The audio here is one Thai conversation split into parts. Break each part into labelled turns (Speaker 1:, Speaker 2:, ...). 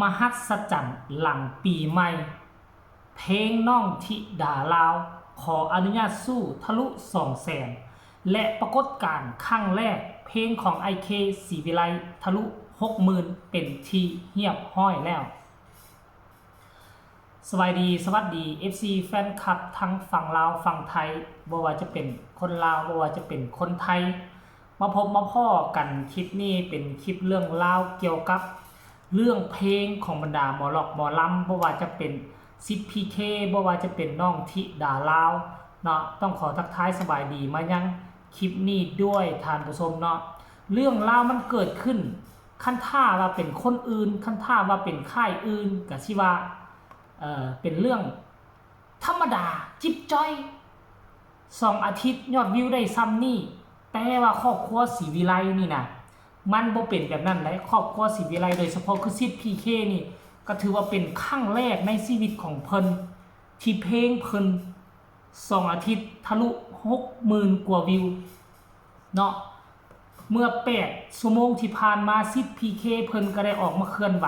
Speaker 1: มหัศจรรย์หลังปีใหม่เพลงน้องธิดาลาวขออนุญาตสู้ทะลุ200,000และปรากฏการณ์ครั้งแรกเพลงของ IK ศรีวิไลทะลุ 60,000 เป็นที่เรียบร้อยแล้วสวัสดี FC แฟนคลับทั้งฝั่งลาวฝั่งไทยบ่ว่าจะเป็นคนลาวบ่ว่าจะเป็นคนไทยมาพบมาพ้อกันคลิปนี้เป็นคลิปเรื่องราวเกี่ยวกับเรื่องเพลงของบรรดาหมอล็อกหมอลำบ่ว่าจะเป็นซิดพีเคบ่ว่าจะเป็นน้องธิดาลาวเนาะต้องขอทักทายสบายดีมายังคลิปนี้ด้วยท่านผู้ชมเนาะเรื่องราวมันเกิดขึ้นคันท่าว่าเป็นคนอื่นคันท่าว่าเป็นค่ายอื่นก็สิว่าเป็นเรื่องธรรมดาจิ๊บจ้อย2 อาทิตย์ยอดวิวได้ซ้ำนี่แต่ว่าครอบครัวศรีวิไลนี่นะมันบ่เป็นแบบนั้นเลยครอบครัวศรีวิไลโดยเฉพาะคือซิดพีเคนี่ก็ถือว่าเป็นครั้งแรกในชีวิตของเพิ่นที่เพลงเพิ่น2 อาทิตย์ทะลุ 60,000 กว่าวิวเนาะเมื่อ8 ชั่วโมงที่ผ่านมาซิดพีเคเพิ่นก็ได้ออกมาเคลื่อนไหว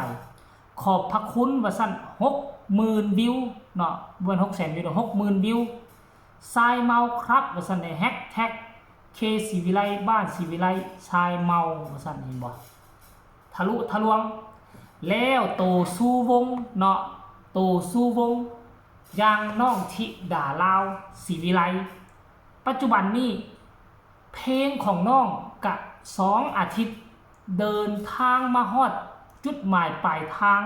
Speaker 1: ขอบพระคุณว่าซั่น60,000 วิวเนาะบ่600,000 วิว 60,000 วิวทรายเมาครับว่าซั่นในแฮชแท็กเคศรีวิไลบ้านศรีวิไลทรายเมาว่าซั่นเห็นบ่ทะลุทะลวงแล้วโตสู้วงเนาะโตสู้วงอย่างน้องธิดาลาวศรีวิไลปัจจุบันนี้เพลงของน้องกะ2 อาทิตย์เดินทางมาฮอดจุดหมายปลายทาง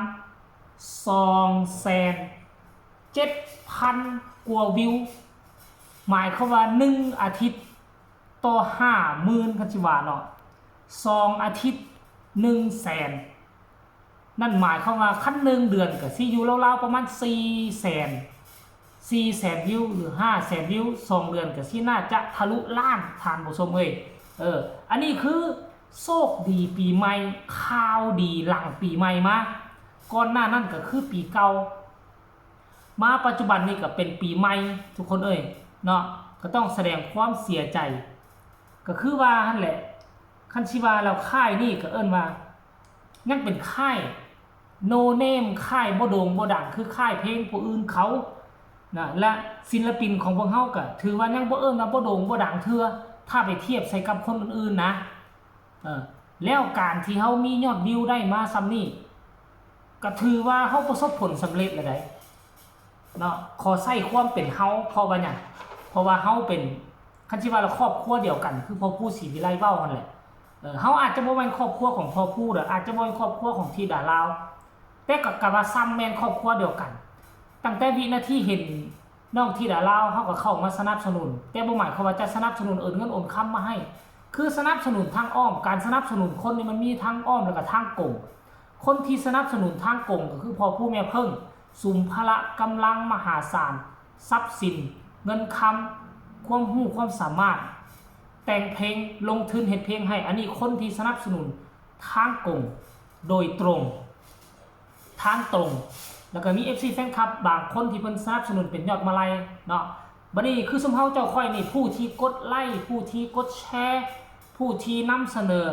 Speaker 1: 207,000 กว่าวิวหมายความว่า1 อาทิตย์ต่อ 50,000 คันสิว่าเนาะ2 อาทิตย์ 100,000 นั่นหมายความว่าคัน1 เดือนก็สิอยู่ราวๆประมาณ400,000 วิวหรือ500,000 วิว2 เดือนก็สิน่าจะทะลุล้านท่านผู้ชมเอ้ยอันนี้คือโชคดีปีใหม่ข่าวดีหลังปีใหม่มาก่อนหน้านั้นก็คือปีเก่ามาปัจจุบันนี้ก็เป็นปีใหม่ทุกคนเอ้ยเนาะก็ต้องแสดงความเสียใจก็คือว่านั่นแหละคันชิวาเราค่ายนี่ก็เอิ้นว่ายังเป็นค่ายโนเนมค่ายบ่โด่งบ่ดังคือค่ายเพลงผู้อื่นเขานะและศิลปินของพวกเฮาก็ถือว่ายังบ่เอิ้นว่าบ่โด่งบ่ดังเทื่อถ้าไปเทียบใส่กับคนอื่นๆนะแล้วการที่เฮามียอดวิวได้มาซ้ำนี่ก็ถือว่าเฮาประสบผลสำเร็จแล้วได้เนาะขอใส่ความเป็นเฮาเพราะว่าหยังเพราะว่าเฮาเป็นคันสิว่าเราครอบครัวเดียวกันคือพ่อผู้ศรีวิไลเว้านั่นแหละเฮาอาจจะบ่แม่นครอบครัวของพ่อผู้หรืออาจจะบ่แม่นครอบครัวของธิดาลาวแต่ก็ว่าซ้ำแม่นครอบครัวเดียวกันตั้งแต่วินาทีเห็นน้องธิดาลาวเฮาก็เข้ามาสนับสนุนแต่บ่หมายความว่าจะสนับสนุนเงินโอนคำมาให้คือสนับสนุนทางอ้อมการสนับสนุนคนนี่มันมีทางอ้อมแล้วก็ทางโกงคนที่สนับสนุนทางโกงก็คือพ่อผู้แม่เพิ่งสุมพละกำลังมหาศาลทรัพย์สินเงินคำความรู้ความสามารถแต่งเพลงลงทุนเฮ็ดเพลงให้อันนี้คนที่สนับสนุนทางโกงโดยตรงทางตรงแล้วก็มี FC แฟนคลับบางคนที่เพิ่นสนับสนุนเป็นยอดมาลัยเนาะบัดนี้คือซุมเฮาเจ้าค่อยนี่ผู้ที่กดไลค์ผู้ที่กดแชร์ผู้ที่นำเสนอ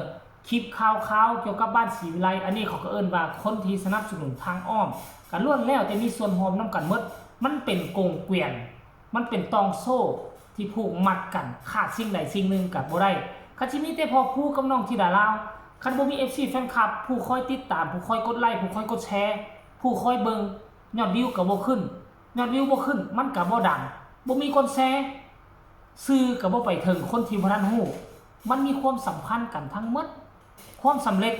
Speaker 1: คลิปข่าวๆเกี่ยวกับบ้านศรีวิไลอันนี้เขาก็เอิ้นว่าคนที่สนับสนุนทางอ้อมก็ล้วนแล้วแต่มีส่วนร่วมนำกันหมดมันเป็นกงเกวียนมันเป็นตองโซ่ที่ผูกมัดกันขาดสิ่งใดสิ่งหนึ่งก็บ่ได้คันสิมีแต่พอผู้กับน้องธิดาลาวคันบ่มี FC แฟนคลับผู้คอยติดตามผู้คอยกดไลค์ผู้คอยกดแชร์ผู้คอยเบิ่งยอดวิวก็บ่ขึ้นยอดวิวบ่ขึ้นมันก็บ่ดังบ่มีคนแชร์สื่อก็บ่ไปถึงคนที่บ่ทันฮู้มันมีความสัมพันธ์กันทั้งหมดความสำเร็จ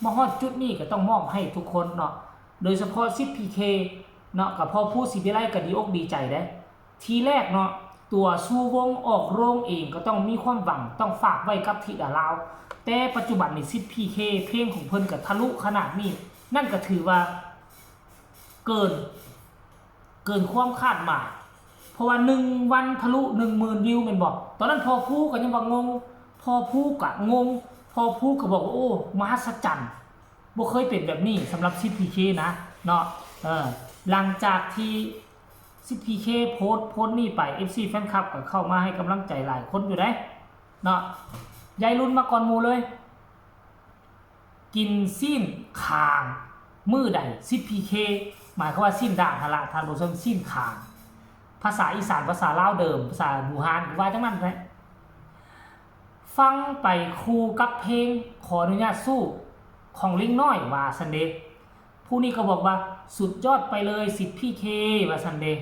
Speaker 1: มาฮอดจุดนี้ก็ต้องมอบให้ทุกคนเนาะโดยเฉพาะซิดพีเคเนาะก็พอผู้ศรีวิไลก็ดีอกดีใจเด้ทีแรกเนาะตัวสู้วงออกโรงเองก็ต้องมีความหวังต้องฝากไว้กับธิดาลาวแต่ปัจจุบันนี่ซิดพีเคเพลงของเพิ่นก็ทะลุขนาดนี้นั่นก็ถือว่าเกินความคาดหมายเพราะว่า1 วันทะลุ 10,000 วิวแม่นบ่ตอนนั้นพอผู้ก็ยังว่างงพอผู้ก็งงพอผู้ก็บอกว่าโอ้มหัศจรรย์บ่เคยเป็นแบบนี้สำหรับซิดพีเคนะเนาะหลังจากที่ซิดพีเคโพสต์นี่ไป FC แฟนคลับก็เข้ามาให้กำลังใจหลายคนอยู่ได้เนาะยายรุ่นมาก่อนหมู่เลยกินซีนคาง มือใด10PK หมายความว่าสิ้นด่านหั่นล่ะท่านผู้ชมสิ้นขางภาษาอีสานภาษาลาวเดิมภาษาบูฮานว่าจังนั้นแหละฟังไปคู่กับเพลงขออนุญาตสู้ของลิงน้อยว่าซันเดย์ผู้นี้ก็บอกว่าสุดยอดไปเลย10PK ว่าซันเดย์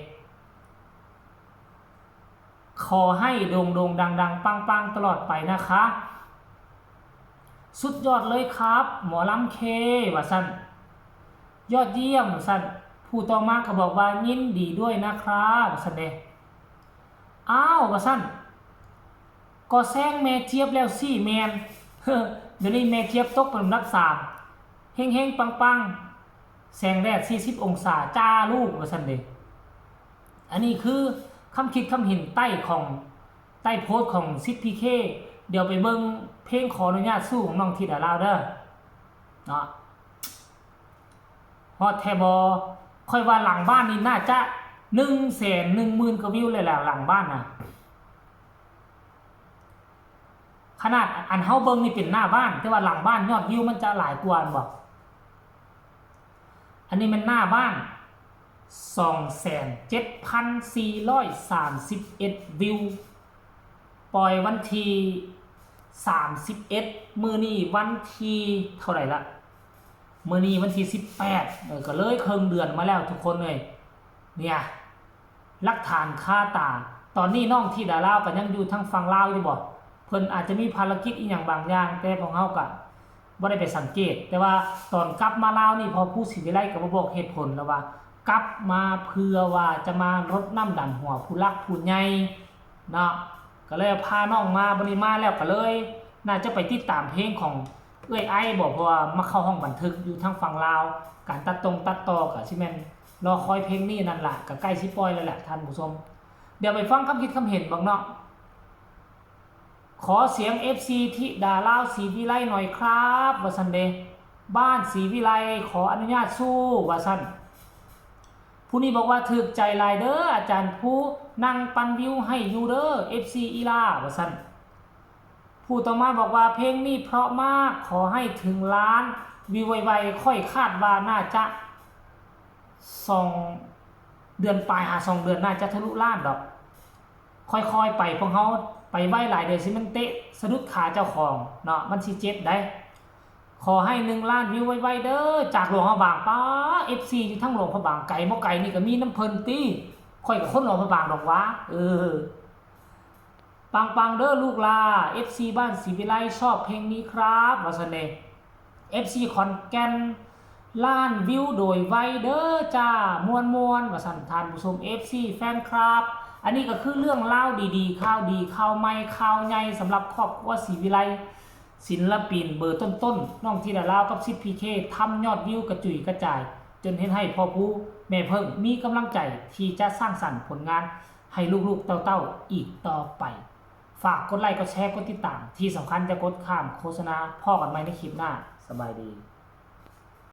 Speaker 1: ขอให้โด่งดังปังตลอดไปนะคะสุดยอดเลยครับหมอลำเคว่าซั่นยอดเยี่ยมว่าซั่นผู้ต่อมาก็บอกว่ายินดีด้วยนะครับว่าซั่นเด้อ้าวว่าซั่นก็แซงแม่เจี๊ยบแล้วสิแมนเดี๋ยวนี้แม่เจี๊ยบตกเป็นอันดับ3เฮงปังแสงแดด40องศาจ้าลูกว่าซั่นเด้อันนี้คือคำคิดคำเห็นใต้โพสต์ของ10PK เดี๋ยวไปเบิ่งเพลงขออนุญาตสู้ของน้องธิดาลาวเด้อเนาะฮอตแทบอค่อยว่าหลังบ้านนี่น่าจะ 110,000 กว่าวิวเลยแหละหลังบ้านน่ะขนาดอันเฮาเบิ่งนี่เป็นหน้าบ้านแต่ว่าหลังบ้านยอดวิวมันจะหลายกว่าบ่อันนี้มันหน้าบ้าน 2,7,431 วิวปล่อยวันที่31มื้อนี้วันที่เท่าไหร่ละมื้อนี้วันที่18ก็เลยครึ่งเดือนมาแล้วทุกคนเลยเนี่ยหลักฐานคาตาตอนนี้น้องที่ดาลาวก็ยังอยู่ทางฝั่งลาวอยู่บ่เพิ่นอาจจะมีภารกิจอีหยังบางอย่างแต่พวกเฮาก็บ่ได้ไปสังเกตแต่ว่าตอนกลับมาลาวนี่พอผู้ศิวิไลก็บ่บอกเหตุผลแล้วว่ากลับมาเพื่อว่าจะมารดน้ำดำหัวผู้รักผู้ใหญ่เนาะก็เลยพาน้องมาบริมาแล้วก็เลยน่าจะไปติดตามเพลงของเอ้ยไอ้บอกเพราะว่ามาเข้าห้องบันทึกอยู่ทางฝั่งลาวการตัดต่อก็สิแม่นรอคอยเพลงนี้นั่นล่ะก็ใกล้สิปล่อยแล้วแหละท่านผู้ชมเดี๋ยวไปฟังคำคิดคำเห็นบ้างเนาะขอเสียง FC ธิดาลาวศรีวิไลหน่อยครับว่าซั่นเด้บ้านศรีวิไลขออนุญาตสู้ว่าซั่นผู้นี้บอกว่าถึกใจหลายเด้ออาจารย์ผู้นั่งปั่นวิวให้อยู่เด้อ FC อีลาว่าซั่นผู้ต่อมาบอกว่าเพลงนี้เพราะมากขอให้ถึงล้านวิวไวๆค่อยคาดว่าน่าจะ2 เดือนปลาย2 เดือนน่าจะทะลุล้านดอกค่อยๆไปพวกเฮาไปไว้หลายเดือนสิมันเตะสะดุดขาเจ้าของเนาะมันสิเจ็บได้ขอให้1 ล้านวิวไวๆเด้อจากหลวงพระบางป้า FC อยู่ทั้งหลวงพระบางไกลบ่ไกลนี่ก็มีน้ำเพิ่นติค่อยกับคนหลวงพระบางดอกวะปังเด้อลูกลา FC บ้านศรีวิไลชอบเพลงนี้ครับว่าซั่นเด้ FC ขอนแก่นล้านวิวโดยไวเด้อจ้ามวนว่าซั่นท่านผู้ชม FC แฟนครับอันนี้ก็คือเรื่องเล่าดีๆข่าวดีข่าวใหม่ข่าวใหญ่สำหรับครอบครัวศรีวิไลศิลปินเบอร์ต้นๆน้องธิดาลาวกับ10PK ทำยอดวิวกระจุยกระจายจนเฮ็ดให้พ่อผู้แม่เพิ่งมีกำลังใจที่จะสร้างสรรค์ผลงานให้ลูกๆเต้าๆอีกต่อไปฝากกดไลค์กดแชร์กดติดตามที่สำคัญจะกดข้ามโฆษณาพ่อกันใหม่ในคลิปหน้าสบายดี